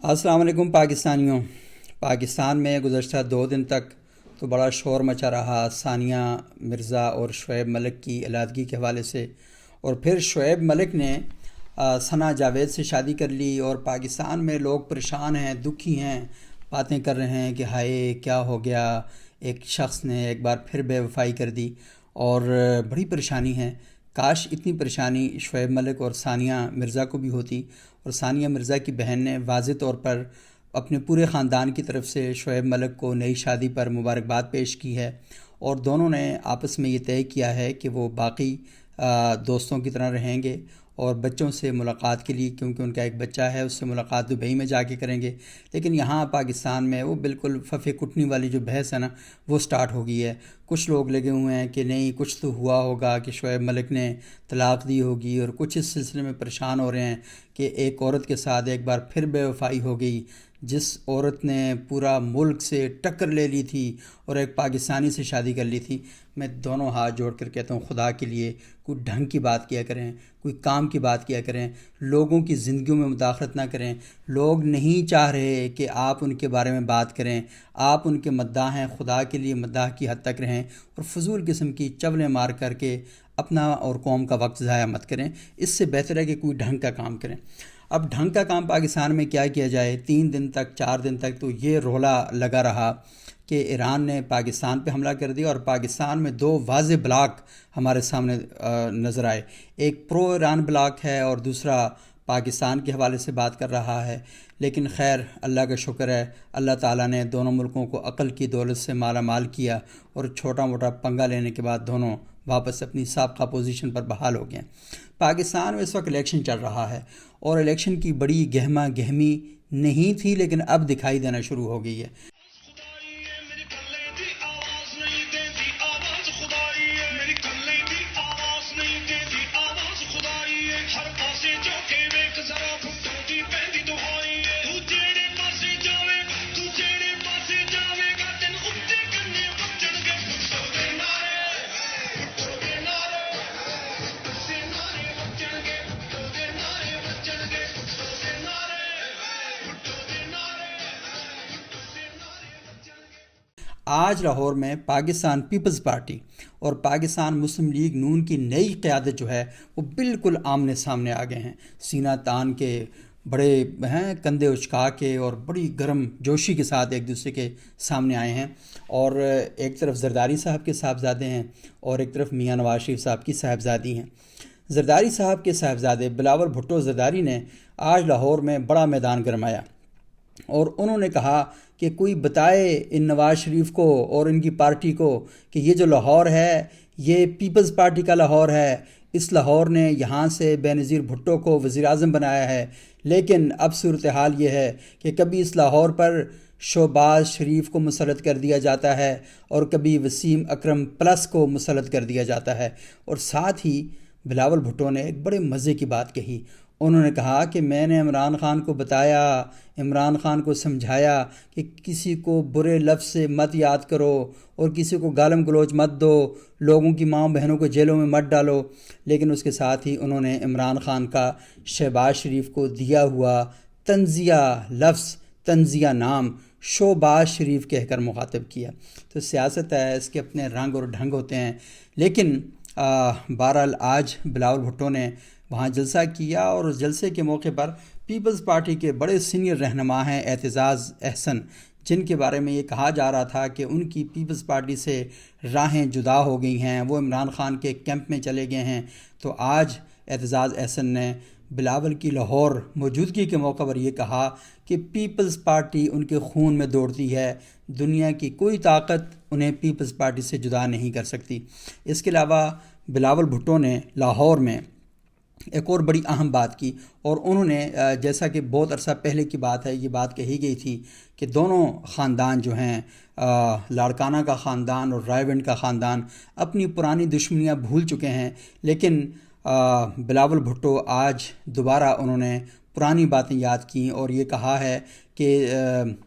السلام علیکم پاکستانیوں۔ پاکستان میں گزشتہ 2 دن تک تو بڑا شور مچا رہا ثانیہ مرزا اور شعیب ملک کی علیحدگی کے حوالے سے، اور پھر شعیب ملک نے ثنا جاوید سے شادی کر لی، اور پاکستان میں لوگ پریشان ہیں، دکھی ہیں، باتیں کر رہے ہیں کہ ہائے کیا ہو گیا، ایک شخص نے ایک بار پھر بے وفائی کر دی، اور بڑی پریشانی ہے۔ کاش اتنی پریشانی شعیب ملک اور ثانیہ مرزا کو بھی ہوتی، اور ثانیہ مرزا کی بہن نے واضح طور پر اپنے پورے خاندان کی طرف سے شعیب ملک کو نئی شادی پر مبارکباد پیش کی ہے، اور دونوں نے آپس میں یہ طے کیا ہے کہ وہ باقی دوستوں کی طرح رہیں گے، اور بچوں سے ملاقات کے لیے، کیونکہ ان کا ایک بچہ ہے، اس سے ملاقات دبئی میں جا کے کریں گے۔ لیکن یہاں پاکستان میں وہ بالکل ففے کٹنی والی جو بحث ہے نا، وہ سٹارٹ ہو گئی ہے۔ کچھ لوگ لگے ہوئے ہیں کہ نہیں، کچھ تو ہوا ہوگا کہ شعیب ملک نے طلاق دی ہوگی، اور کچھ اس سلسلے میں پریشان ہو رہے ہیں کہ ایک عورت کے ساتھ ایک بار پھر بے وفائی ہو گئی، جس عورت نے پورا ملک سے ٹکر لے لی تھی اور ایک پاکستانی سے شادی کر لی تھی۔ میں دونوں ہاتھ جوڑ کر کہتا ہوں، خدا کے لیے کوئی ڈھنگ کی بات کیا کریں، کوئی کام کی بات کیا کریں، لوگوں کی زندگیوں میں مداخلت نہ کریں۔ لوگ نہیں چاہ رہے کہ آپ ان کے بارے میں بات کریں، آپ ان کے مداح ہیں، خدا کے لیے مداح کی حد تک رہیں، اور فضول قسم کی چولیں مار کر کے اپنا اور قوم کا وقت ضائع مت کریں۔ اس سے بہتر ہے کہ کوئی ڈھنگ کا کام کریں۔ اب ڈھنگ کا کام پاکستان میں کیا جائے؟ 3 دن تک، 4 دن تک تو یہ رولا لگا رہا کہ ایران نے پاکستان پہ حملہ کر دیا، اور پاکستان میں 2 واضح بلاک ہمارے سامنے نظر آئے۔ ایک پرو ایران بلاک ہے، اور دوسرا پاکستان کے حوالے سے بات کر رہا ہے۔ لیکن خیر، اللہ کا شکر ہے، اللہ تعالیٰ نے دونوں ملکوں کو عقل کی دولت سے مالا مال کیا، اور چھوٹا موٹا پنگا لینے کے بعد دونوں واپس اپنی سابقہ پوزیشن پر بحال ہو گئے۔ پاکستان میں اس وقت الیکشن چل رہا ہے، اور الیکشن کی بڑی گہما گہمی نہیں تھی، لیکن اب دکھائی دینا شروع ہو گئی ہے۔ آج لاہور میں پاکستان پیپلز پارٹی اور پاکستان مسلم لیگ نون کی نئی قیادت جو ہے، وہ بالکل آمنے سامنے آ گئے ہیں، سینہ تان کے، بڑے ہیں کندھے اچکا کے، اور بڑی گرم جوشی کے ساتھ ایک دوسرے کے سامنے آئے ہیں۔ اور ایک طرف زرداری صاحب کے صاحبزادے ہیں، اور ایک طرف میاں نواز شریف صاحب کی صاحبزادی ہیں۔ زرداری صاحب کے صاحبزادے بلاول بھٹو زرداری نے آج لاہور میں بڑا میدان گرمایا، اور انہوں نے کہا کہ کوئی بتائے ان نواز شریف کو اور ان کی پارٹی کو کہ یہ جو لاہور ہے، یہ پیپلز پارٹی کا لاہور ہے۔ اس لاہور نے یہاں سے بے نظیر بھٹو کو وزیر اعظم بنایا ہے، لیکن اب صورتحال یہ ہے کہ کبھی اس لاہور پر شہباز شریف کو مسلط کر دیا جاتا ہے، اور کبھی وسیم اکرم پلس کو مسلط کر دیا جاتا ہے۔ اور ساتھ ہی بلاول بھٹو نے ایک بڑے مزے کی بات کہی۔ انہوں نے کہا کہ میں نے عمران خان کو بتایا، عمران خان کو سمجھایا کہ کسی کو برے لفظ سے مت یاد کرو، اور کسی کو گالم گلوچ مت دو، لوگوں کی ماں بہنوں کو جیلوں میں مت ڈالو۔ لیکن اس کے ساتھ ہی انہوں نے عمران خان کا شہباز شریف کو دیا ہوا تنزیہ لفظ، تنزیہ نام شہباز شریف کہہ کر مخاطب کیا۔ تو سیاست ہے، اس کے اپنے رنگ اور ڈھنگ ہوتے ہیں۔ لیکن بہرحال آج بلاول بھٹو نے وہاں جلسہ کیا، اور اس جلسے کے موقع پر پیپلز پارٹی کے بڑے سینئر رہنما ہیں اعتزاز احسن، جن کے بارے میں یہ کہا جا رہا تھا کہ ان کی پیپلز پارٹی سے راہیں جدا ہو گئی ہیں، وہ عمران خان کے کیمپ میں چلے گئے ہیں۔ تو آج اعتزاز احسن نے بلاول کی لاہور موجودگی کے موقع پر یہ کہا کہ پیپلز پارٹی ان کے خون میں دوڑتی ہے، دنیا کی کوئی طاقت انہیں پیپلز پارٹی سے جدا نہیں کر سکتی۔ اس کے علاوہ بلاول بھٹو نے لاہور میں ایک اور بڑی اہم بات کی، اور انہوں نے جیسا کہ بہت عرصہ پہلے کی بات ہے، یہ بات کہی گئی تھی کہ دونوں خاندان جو ہیں، لاڑکانہ کا خاندان اور رائے ونڈ کا خاندان، اپنی پرانی دشمنیاں بھول چکے ہیں۔ لیکن بلاول بھٹو آج دوبارہ انہوں نے پرانی باتیں یاد کیں، اور یہ کہا ہے کہ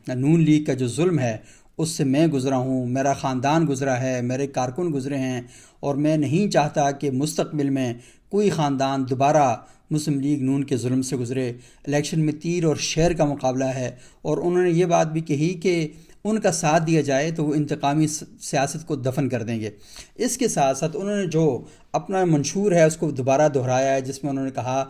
نون لیگ کا جو ظلم ہے اس سے میں گزرا ہوں، میرا خاندان گزرا ہے، میرے کارکن گزرے ہیں، اور میں نہیں چاہتا کہ مستقبل میں کوئی خاندان دوبارہ مسلم لیگ نون کے ظلم سے گزرے، الیکشن میں تیر اور شیر کا مقابلہ ہے، اور انہوں نے یہ بات بھی کہی کہ ان کا ساتھ دیا جائے تو وہ انتقامی سیاست کو دفن کر دیں گے۔ اس کے ساتھ ساتھ انہوں نے جو اپنا منشور ہے اس کو دوبارہ دہرایا ہے، جس میں انہوں نے کہا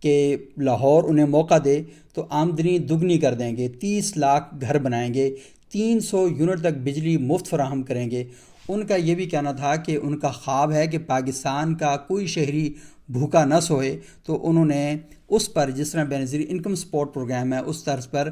کہ لاہور انہیں موقع دے تو آمدنی دگنی کر دیں گے، 30 لاکھ گھر بنائیں گے، 300 یونٹ تک بجلی مفت فراہم کریں گے۔ ان کا یہ بھی کہنا تھا کہ ان کا خواب ہے کہ پاکستان کا کوئی شہری بھوکا نہ سوئے، تو انہوں نے اس پر جس طرح بینظیر انکم سپورٹ پروگرام ہے اس طرز پر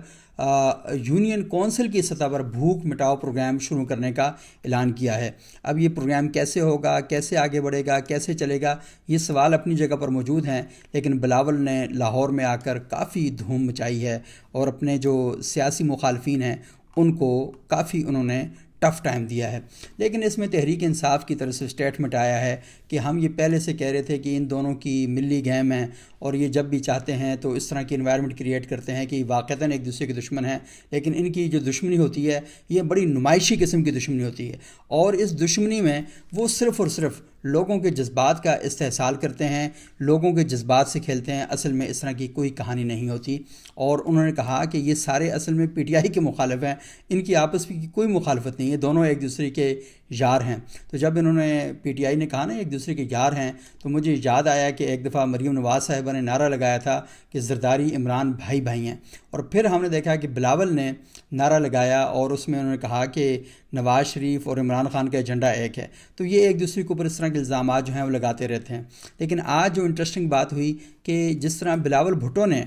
یونین کونسل کی سطح پر بھوک مٹاؤ پروگرام شروع کرنے کا اعلان کیا ہے۔ اب یہ پروگرام کیسے ہوگا، کیسے آگے بڑھے گا، کیسے چلے گا، یہ سوال اپنی جگہ پر موجود ہیں، لیکن بلاول نے لاہور میں آ کر کافی دھوم مچائی ہے اور اپنے جو سیاسی مخالفین ہیں ان کو کافی انہوں نے ٹف ٹائم دیا ہے۔ لیکن اس میں تحریک انصاف کی طرف سے اسٹیٹمنٹ آیا ہے کہ ہم یہ پہلے سے کہہ رہے تھے کہ ان دونوں کی ملی گیم ہے، اور یہ جب بھی چاہتے ہیں تو اس طرح کی انوائرمنٹ کریٹ کرتے ہیں کہ واقعتاً ایک دوسرے کے دشمن ہیں، لیکن ان کی جو دشمنی ہوتی ہے یہ بڑی نمائشی قسم کی دشمنی ہوتی ہے، اور اس دشمنی میں وہ صرف اور صرف لوگوں کے جذبات کا استحصال کرتے ہیں، لوگوں کے جذبات سے کھیلتے ہیں۔ اصل میں اس طرح کی کوئی کہانی نہیں ہوتی، اور انہوں نے کہا کہ یہ سارے اصل میں پی ٹی آئی کے مخالف ہیں، ان کی آپس میں کوئی مخالفت نہیں ہے، دونوں ایک دوسرے کے یار ہیں۔ تو جب انہوں نے پی ٹی آئی نے کہا نا ایک دوسرے کے یار ہیں، تو مجھے یاد آیا کہ ایک دفعہ مریم نواز صاحبہ نے نعرہ لگایا تھا کہ زرداری عمران بھائی بھائی ہیں، اور پھر ہم نے دیکھا کہ بلاول نے نعرہ لگایا اور اس میں انہوں نے کہا کہ نواز شریف اور عمران خان کا ایجنڈا ایک ہے۔ تو یہ ایک دوسرے کے اوپر اس طرح کے الزامات جو ہیں وہ لگاتے رہتے ہیں۔ لیکن آج جو انٹرسٹنگ بات ہوئی کہ جس طرح بلاول بھٹو نے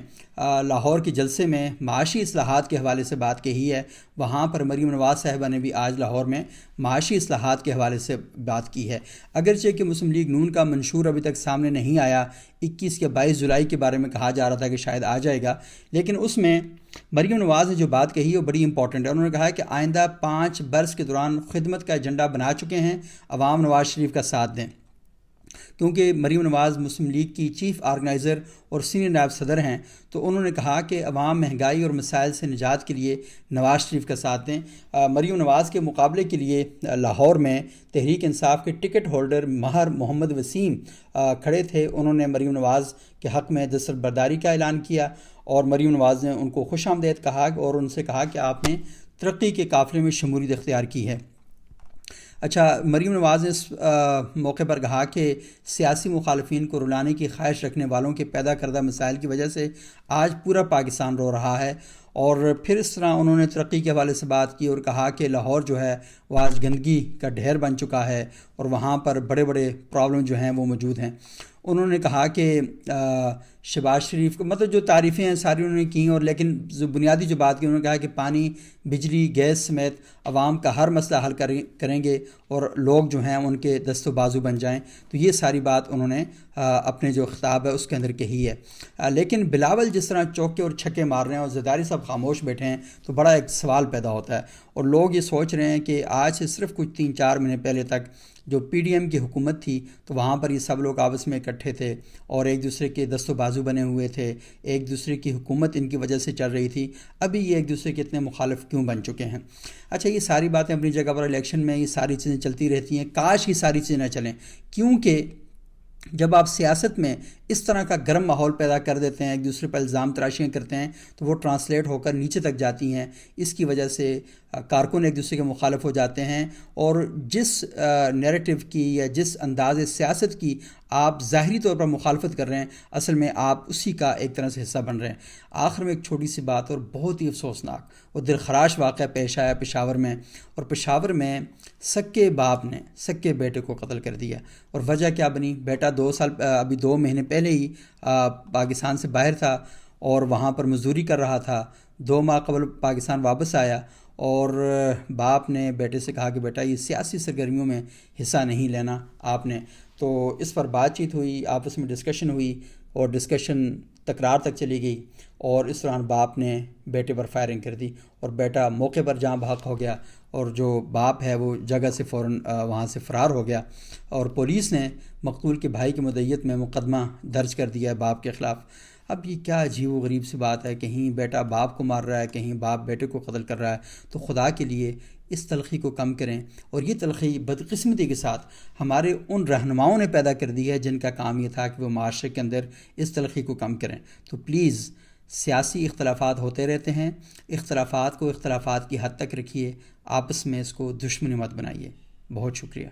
لاہور کے جلسے میں معاشی اصلاحات کے حوالے سے بات کہی ہے، وہاں پر مریم نواز صاحبہ نے بھی آج لاہور میں معاشی اصلاحات کے حوالے سے بات کی ہے۔ اگرچہ کہ مسلم لیگ نون کا منشور ابھی تک سامنے نہیں آیا، 21 یا 22 جولائی کے بارے میں کہا جا رہا تھا کہ شاید آ جائے گا، لیکن اس میں مریم نواز نے جو بات کہی وہ بڑی امپورٹنٹ ہے۔ انہوں نے کہا کہ آئندہ 5 برس کے دوران خدمت کا ایجنڈا بنا چکے ہیں، عوام نواز شریف کا ساتھ دیں، کیونکہ مریم نواز مسلم لیگ کی چیف آرگنائزر اور سینئر نائب صدر ہیں، تو انہوں نے کہا کہ عوام مہنگائی اور مسائل سے نجات کے لیے نواز شریف کا ساتھ دیں۔ مریم نواز کے مقابلے کے لیے لاہور میں تحریک انصاف کے ٹکٹ ہولڈر ماہر محمد وسیم کھڑے تھے۔ انہوں نے مریم نواز کے حق میں دستبرداری کا اعلان کیا، اور مریم نواز نے ان کو خوش آمدید کہا اور ان سے کہا کہ آپ نے ترقی کے قافلے میں شمولیت اختیار کی ہے۔ اچھا، مریم نواز نے اس موقع پر کہا کہ سیاسی مخالفین کو رلانے کی خواہش رکھنے والوں کے پیدا کردہ مسائل کی وجہ سے آج پورا پاکستان رو رہا ہے، اور پھر اس طرح انہوں نے ترقی کے حوالے سے بات کی اور کہا کہ لاہور جو ہے وہ آج گندگی کا ڈھیر بن چکا ہے اور وہاں پر بڑے بڑے پرابلم جو ہیں وہ موجود ہیں۔ انہوں نے کہا کہ شہباز شریف کو مطلب جو تعریفیں ہیں ساری انہوں نے کی، اور لیکن جو بنیادی جو بات کی انہوں نے کہا کہ پانی، بجلی، گیس سمیت عوام کا ہر مسئلہ حل کریں گے اور لوگ جو ہیں ان کے دست و بازو بن جائیں۔ تو یہ ساری بات انہوں نے اپنے جو خطاب ہے اس کے اندر کہی ہے۔ لیکن بلاول جس طرح چوکے اور چھکے مار رہے ہیں اور زرداری صاحب خاموش بیٹھے ہیں، تو بڑا ایک سوال پیدا ہوتا ہے، اور لوگ یہ سوچ رہے ہیں کہ آج سے صرف کچھ 3-4 مہینے پہلے تک جو پی ڈی ایم کی حکومت تھی تو وہاں پر یہ سب لوگ آپس میں اکٹھے تھے اور ایک دوسرے کے دست و بازو بنے ہوئے تھے، ایک دوسرے کی حکومت ان کی وجہ سے چل رہی تھی۔ ابھی یہ ایک دوسرے کے اتنے مخالف کیوں بن چکے ہیں؟ اچھا، یہ ساری باتیں اپنی جگہ پر، الیکشن میں یہ ساری چیزیں چلتی رہتی ہیں، کاش یہ ساری چیزیں نہ چلیں، کیونکہ جب آپ سیاست میں اس طرح کا گرم ماحول پیدا کر دیتے ہیں، ایک دوسرے پر الزام تراشیاں کرتے ہیں، تو وہ ٹرانسلیٹ ہو کر نیچے تک جاتی ہیں۔ اس کی وجہ سے کارکن ایک دوسرے کے مخالف ہو جاتے ہیں، اور جس نیریٹو کی یا جس انداز سیاست کی آپ ظاہری طور پر مخالفت کر رہے ہیں، اصل میں آپ اسی کا ایک طرح سے حصہ بن رہے ہیں۔ آخر میں ایک چھوٹی سی بات اور بہت ہی افسوسناک اور دلخراش واقعہ پیش آیا پشاور میں، اور پشاور میں سکے باپ نے سکے بیٹے کو قتل کر دیا، اور وجہ کیا بنی؟ بیٹا ابھی 2 مہینے پہلے ہی پاکستان سے باہر تھا اور وہاں پر مزدوری کر رہا تھا، 2 ماہ قبل پاکستان واپس آیا، اور باپ نے بیٹے سے کہا کہ بیٹا یہ سیاسی سرگرمیوں میں حصہ نہیں لینا آپ نے۔ تو اس پر بات چیت ہوئی، آپس میں ڈسکشن ہوئی، اور ڈسکشن تکرار تک چلی گئی، اور اس دوران باپ نے بیٹے پر فائرنگ کر دی، اور بیٹا موقع پر جہاں بھاگ ہو گیا، اور جو باپ ہے وہ جگہ سے فوراً وہاں سے فرار ہو گیا، اور پولیس نے مقتول کے بھائی کی مدعیت میں مقدمہ درج کر دیا ہے باپ کے خلاف۔ اب یہ کیا عجیب و غریب سی بات ہے، کہیں بیٹا باپ کو مار رہا ہے، کہیں باپ بیٹے کو قتل کر رہا ہے. تو خدا کے لیے اس تلخی کو کم کریں. اور یہ تلخی بدقسمتی کے ساتھ ہمارے ان رہنماؤں نے پیدا کر دی ہے جن کا کام یہ تھا کہ وہ معاشرے کے اندر اس تلخی کو کم کریں. تو پلیز، سیاسی اختلافات ہوتے رہتے ہیں، اختلافات کو اختلافات کی حد تک رکھیے، آپس میں اس کو دشمنی مت بنائیے. بہت شکریہ.